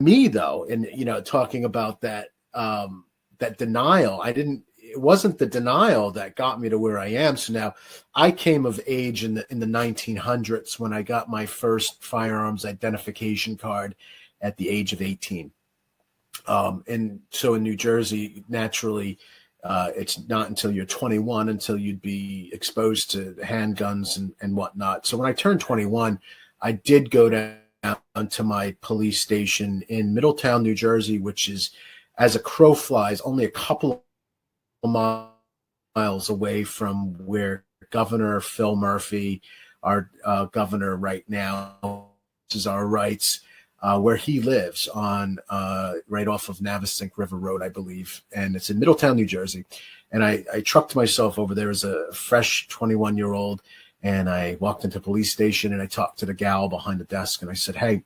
me though, and talking about that denial, it wasn't the denial that got me to where I am. So now I came of age in the 1900s when I got my first firearms identification card at the age of 18. And so in New Jersey, naturally, it's not until you're 21 until you'd be exposed to handguns and whatnot. So when I turned 21, I did go down to my police station in Middletown, New Jersey, which is, as a crow flies, only a couple of miles away from where Governor Phil Murphy, our governor right now, is our rights, where he lives on right off of Navesink River Road, I believe. And it's in Middletown, New Jersey. And I trucked myself over there as a fresh 21-year-old. And I walked into the police station and I talked to the gal behind the desk. And I said, hey,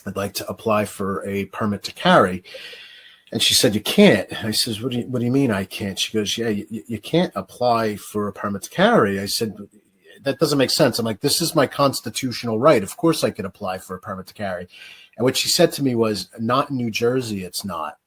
I'd like to apply for a permit to carry. And she said, you can't. I says, what do you mean I can't? She goes, yeah, you can't apply for a permit to carry. I said, that doesn't make sense. I'm like, this is my constitutional right. Of course I could apply for a permit to carry. And what she said to me was, not in New Jersey, it's not.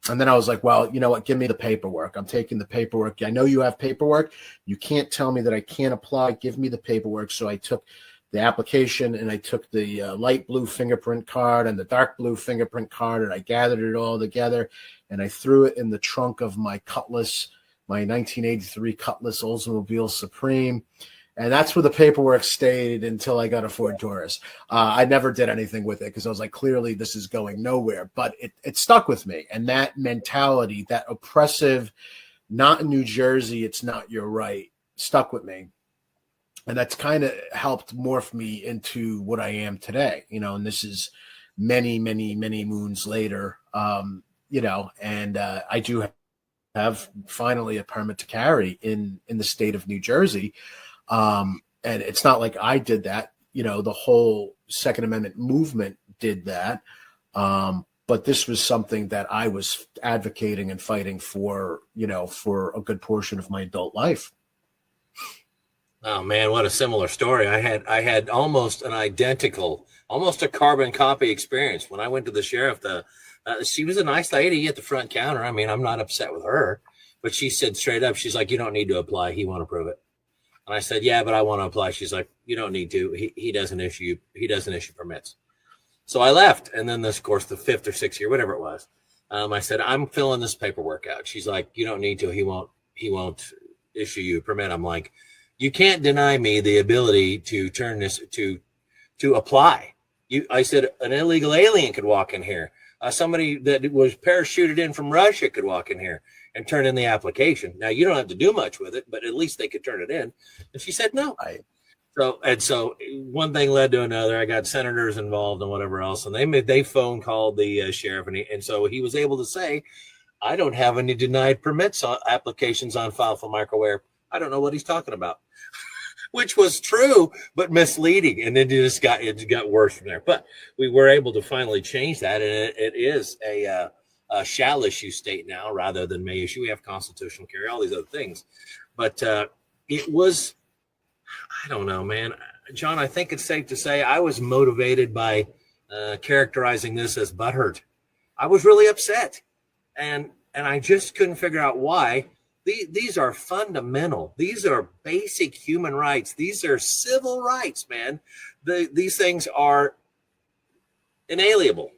And then I was like, well, you know what? Give me the paperwork. I'm taking the paperwork. I know you have paperwork. You can't tell me that I can't apply. Give me the paperwork. So I took the application and I took the light blue fingerprint card and the dark blue fingerprint card, and I gathered it all together and I threw it in the trunk of my Cutlass, my 1983 Cutlass Oldsmobile Supreme. And that's where the paperwork stayed until I got a Ford Taurus. I never did anything with it because I was like, clearly this is going nowhere. But it stuck with me. And that mentality, that oppressive, not in New Jersey, it's not your right, stuck with me. And that's kind of helped morph me into what I am today, and this is many, many, many moons later, and I do have finally a permit to carry in the state of New Jersey. And it's not like I did that, the whole Second Amendment movement did that. But this was something that I was advocating and fighting for, for a good portion of my adult life. Oh man, what a similar story. I had almost an identical, almost a carbon copy experience when I went to the sheriff. She was a nice lady at the front counter. I mean, I'm not upset with her, but she said straight up, she's like, you don't need to apply. He won't approve it. And I said, yeah, but I want to apply. She's like, you don't need to. He doesn't issue permits. So I left. And then this, of course, the 5th or 6th year, whatever it was, I said, I'm filling this paperwork out. She's like, you don't need to. He won't issue you a permit. I'm like, you can't deny me the ability to turn this to apply. I said an illegal alien could walk in here. Somebody that was parachuted in from Russia could walk in here and turn in the application. Now you don't have to do much with it, but at least they could turn it in. And she said no. So one thing led to another. I got senators involved and whatever else, and they phone called the sheriff, and so he was able to say, I don't have any denied permits applications on file for Michael Ware. I don't know what he's talking about, which was true, but misleading. And then it got worse from there. But we were able to finally change that. And it is a shall issue state now rather than may issue. We have constitutional carry, all these other things. But it was, I don't know, man. John, I think it's safe to say I was motivated by characterizing this as butthurt. I was really upset. And I just couldn't figure out why. These are fundamental. These are basic human rights. These are civil rights, man. These things are inalienable.